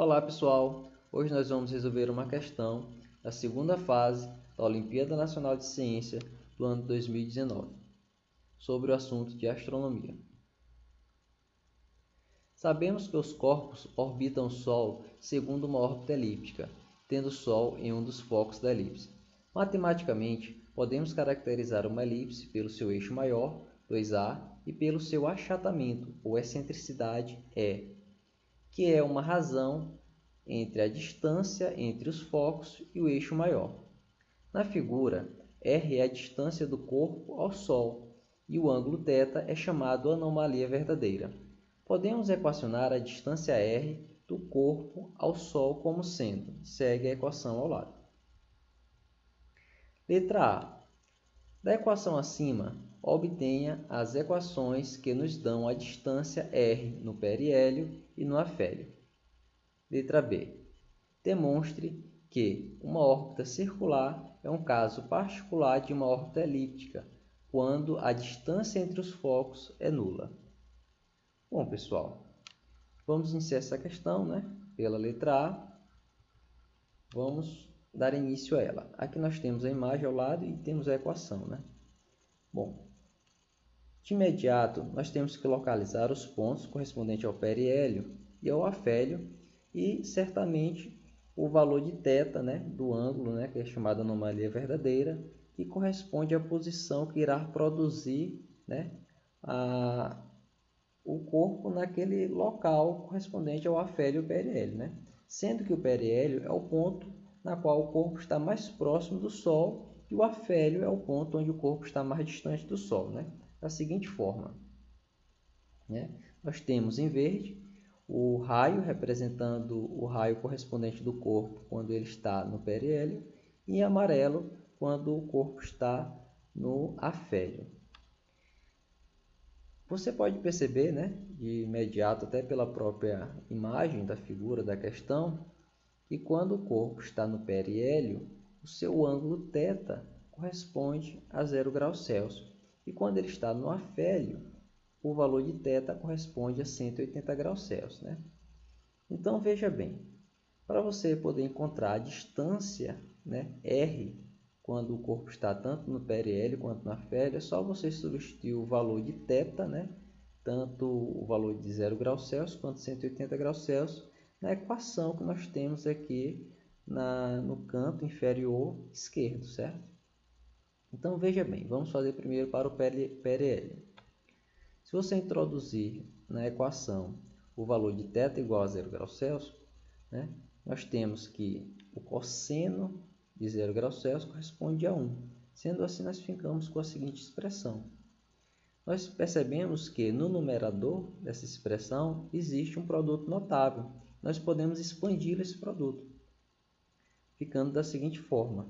Olá pessoal, hoje nós vamos resolver uma questão da segunda fase da Olimpíada Nacional de Ciência do ano 2019, sobre o assunto de astronomia. Sabemos que os corpos orbitam o Sol segundo uma órbita elíptica, tendo o Sol em um dos focos da elipse. Matematicamente, podemos caracterizar uma elipse pelo seu eixo maior, 2A, e pelo seu achatamento ou excentricidade, E, que é uma razão entre a distância entre os focos e o eixo maior. Na figura, r é a distância do corpo ao Sol e o ângulo θ é chamado anomalia verdadeira. Podemos equacionar a distância r do corpo ao Sol como sendo, segue a equação ao lado. Letra A. Da equação acima, obtenha as equações que nos dão a distância r no periélio e no afélio. Letra B. Demonstre que uma órbita circular é um caso particular de uma órbita elíptica, quando a distância entre os focos é nula. Bom, pessoal, vamos iniciar essa questão, pela letra A. Vamos dar início a ela. Aqui nós temos a imagem ao lado e temos a equação, Bom, de imediato, nós temos que localizar os pontos correspondentes ao periélio e ao afélio e, certamente, o valor de θ, do ângulo, que é chamado anomalia verdadeira, que corresponde à posição que irá produzir o corpo naquele local correspondente ao afélio e periélio, sendo que o periélio é o ponto na qual o corpo está mais próximo do Sol e o afélio é o ponto onde o corpo está mais distante do Sol, da seguinte forma. Nós temos em verde o raio, representando o raio correspondente do corpo quando ele está no periélio, e em amarelo, quando o corpo está no afélio. Você pode perceber, de imediato, até pela própria imagem da figura da questão, que quando o corpo está no periélio, o seu ângulo θ corresponde a 0 graus Celsius, e quando ele está no afélio, o valor de θ corresponde a 180 graus Celsius. Então, veja bem, para você poder encontrar a distância R, quando o corpo está tanto no periélio quanto no afélio, é só você substituir o valor de θ, tanto o valor de 0 graus Celsius quanto 180 graus Celsius, na equação que nós temos aqui no canto inferior esquerdo, certo? Então, veja bem, vamos fazer primeiro para o periélio. Se você introduzir na equação o valor de θ igual a 0 graus Celsius, nós temos que o cosseno de 0 graus Celsius corresponde a 1. Sendo assim, nós ficamos com a seguinte expressão. Nós percebemos que no numerador dessa expressão existe um produto notável. Nós podemos expandir esse produto, ficando da seguinte forma.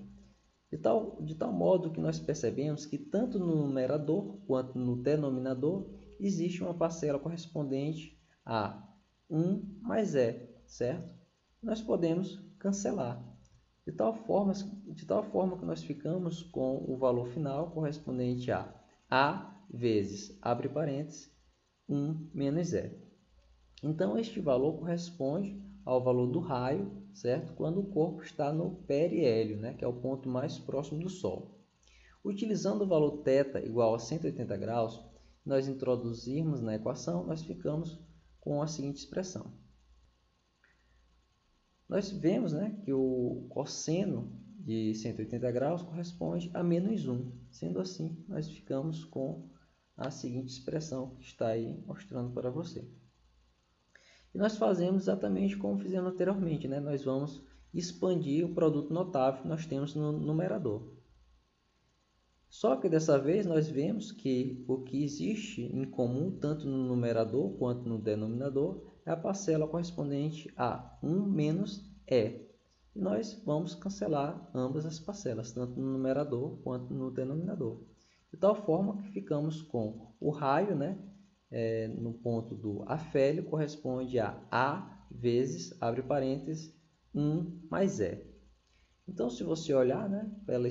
De tal modo que nós percebemos que tanto no numerador quanto no denominador existe uma parcela correspondente a 1 mais E, certo? Nós podemos cancelar, de tal forma que nós ficamos com o valor final correspondente a vezes, abre parênteses, 1 menos E. Então, este valor corresponde ao valor do raio, certo? Quando o corpo está no periélio, que é o ponto mais próximo do Sol. Utilizando o valor θ igual a 180 graus, nós introduzirmos na equação, nós ficamos com a seguinte expressão. Nós vemos que o cosseno de 180 graus corresponde a menos 1. Sendo assim, nós ficamos com a seguinte expressão que está aí mostrando para você. E nós fazemos exatamente como fizemos anteriormente, Nós vamos expandir o produto notável que nós temos no numerador. Só que dessa vez nós vemos que o que existe em comum tanto no numerador quanto no denominador é a parcela correspondente a 1 menos E. E nós vamos cancelar ambas as parcelas, tanto no numerador quanto no denominador. De tal forma que ficamos com o raio, no ponto do afélio, corresponde a vezes, abre parênteses, 1 mais E. Então, se você olhar pela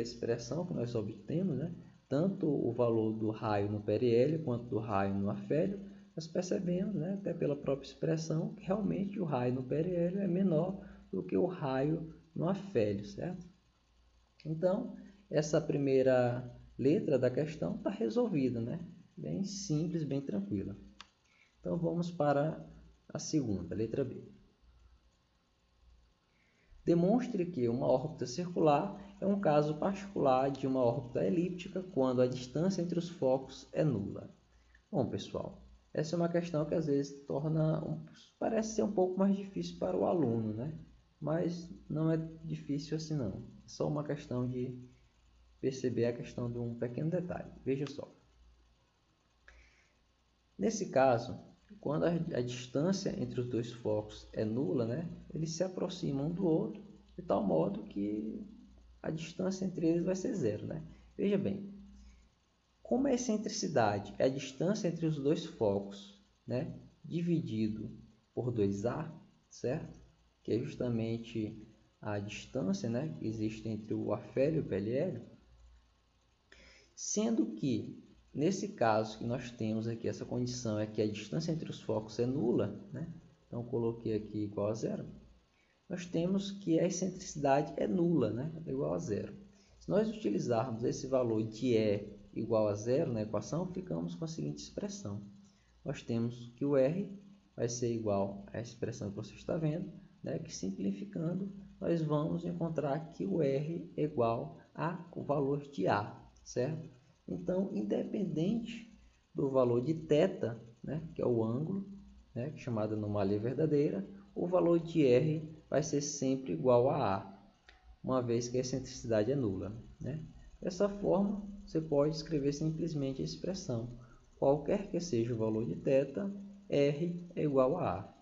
expressão que nós obtemos, tanto o valor do raio no periélio quanto do raio no afélio, nós percebemos, né, até pela própria expressão, que realmente o raio no periélio é menor do que o raio no afélio, certo? Então, essa primeira letra da questão está resolvida, né? Bem simples, bem tranquila. Então, vamos para a segunda, letra B. Demonstre que uma órbita circular é um caso particular de uma órbita elíptica quando a distância entre os focos é nula. Bom, pessoal, essa é uma questão que às vezes parece ser um pouco mais difícil para o aluno, né? Mas não é difícil assim não. É só uma questão de perceber a questão de um pequeno detalhe. Veja só. Nesse caso, quando a distância entre os dois focos é nula, né? Eles se aproximam um do outro de tal modo que a distância entre eles vai ser zero, né? Veja bem, como a excentricidade é a distância entre os dois focos, né, dividido por 2A, certo? Que é justamente a distância, né, que existe entre o afélio e o periélio, sendo que, nesse caso que nós temos aqui, essa condição é que a distância entre os focos é nula, né? Então, coloquei aqui igual a zero. Nós temos que a excentricidade é nula, né? É igual a zero. Se nós utilizarmos esse valor de E igual a zero na equação, ficamos com a seguinte expressão. Nós temos que o R vai ser igual à expressão que você está vendo, né? Que simplificando, nós vamos encontrar que o R é igual ao valor de A, certo? Então, independente do valor de θ, né? Que é o ângulo, né? Que é chamado anomalia verdadeira, o valor de R vai ser sempre igual a A, uma vez que a excentricidade é nula, né? Dessa forma, você pode escrever simplesmente a expressão. Qualquer que seja o valor de θ, R é igual a A.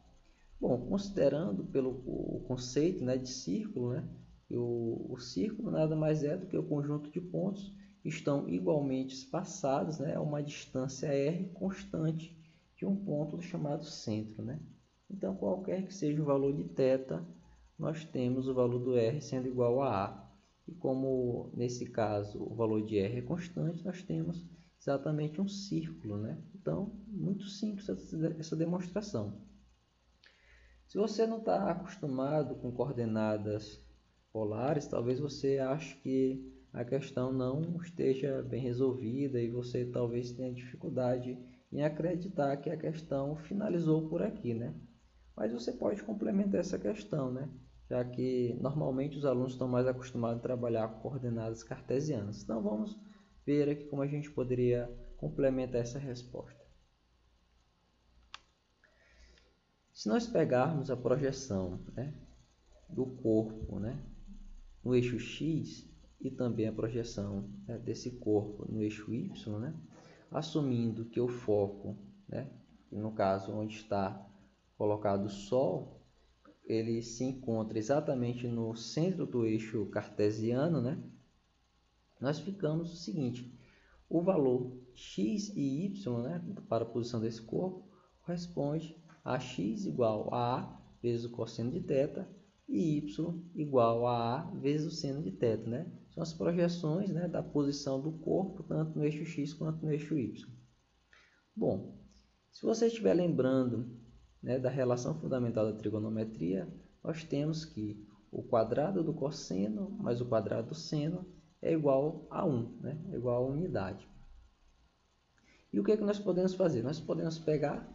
Bom, considerando o conceito, né, de círculo, né, o círculo nada mais é do que o conjunto de pontos que estão igualmente espaçados, né, a uma distância R constante de um ponto chamado centro, né? Então, qualquer que seja o valor de θ, nós temos o valor do R sendo igual a A. E como, nesse caso, o valor de R é constante, nós temos exatamente um círculo, né? Então, muito simples essa demonstração. Se você não está acostumado com coordenadas polares, talvez você ache que a questão não esteja bem resolvida e você talvez tenha dificuldade em acreditar que a questão finalizou por aqui, né? Mas você pode complementar essa questão, né? Já que normalmente os alunos estão mais acostumados a trabalhar com coordenadas cartesianas. Então vamos ver aqui como a gente poderia complementar essa resposta. Se nós pegarmos a projeção, né, do corpo, né, no eixo X e também a projeção, né, desse corpo no eixo Y, né, assumindo que o foco, né, no caso onde está colocado o Sol, ele se encontra exatamente no centro do eixo cartesiano, né, nós ficamos o seguinte: o valor x e y, né, para a posição desse corpo corresponde a x igual a A vezes o cosseno de θ e y igual a A vezes o seno de θ, né? São as projeções, né, da posição do corpo, tanto no eixo x quanto no eixo y. Bom, se você estiver lembrando, né, da relação fundamental da trigonometria, nós temos que o quadrado do cosseno mais o quadrado do seno é igual a 1, né? É igual a unidade. E o que é que nós podemos fazer? Nós podemos pegar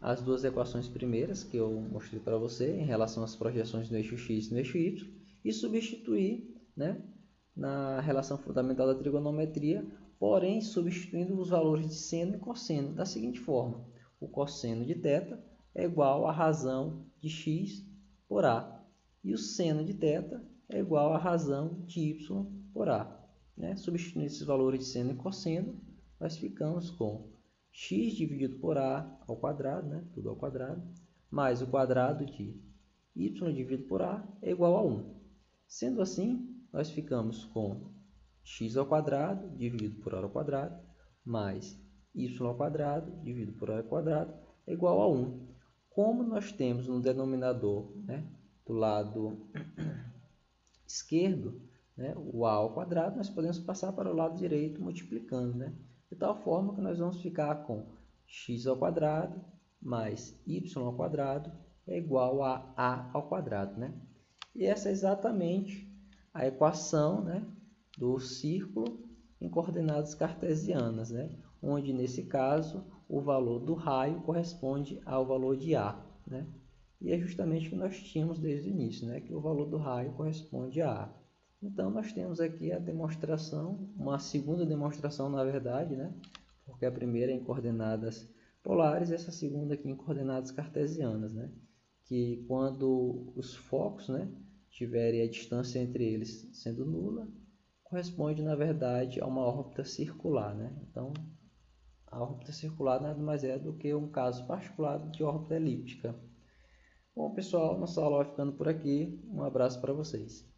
as duas equações primeiras que eu mostrei para você em relação às projeções no eixo x e no eixo y e substituir, né, na relação fundamental da trigonometria, porém substituindo os valores de seno e cosseno da seguinte forma: o cosseno de θ é igual à razão de x por A e o seno de θ é igual à razão de y por A. Né? Substituindo esses valores de seno e cosseno, nós ficamos com x dividido por A ao quadrado, né? Tudo ao quadrado, mais o quadrado de y dividido por A é igual a 1. Sendo assim, nós ficamos com x ao quadrado dividido por A ao quadrado, mais y ao quadrado dividido por A ao quadrado é igual a 1. Como nós temos no denominador, né, do lado esquerdo, né, o A ao quadrado, nós podemos passar para o lado direito multiplicando, né? De tal forma que nós vamos ficar com x ao quadrado mais y ao quadrado é igual a ao quadrado, né? E essa é exatamente a equação, né, do círculo em coordenadas cartesianas, né? Onde, nesse caso, o valor do raio corresponde ao valor de A, né? E é justamente o que nós tínhamos desde o início, né? Que o valor do raio corresponde a A. Então, nós temos aqui a demonstração, uma segunda demonstração, na verdade, né? Porque a primeira é em coordenadas polares e essa segunda aqui em coordenadas cartesianas, né? Que quando os focos, né, tiverem a distância entre eles sendo nula, corresponde, na verdade, a uma órbita circular, né? Então, a órbita circular nada mais é do que um caso particular de órbita elíptica. Bom, pessoal, nossa aula vai ficando por aqui. Um abraço para vocês.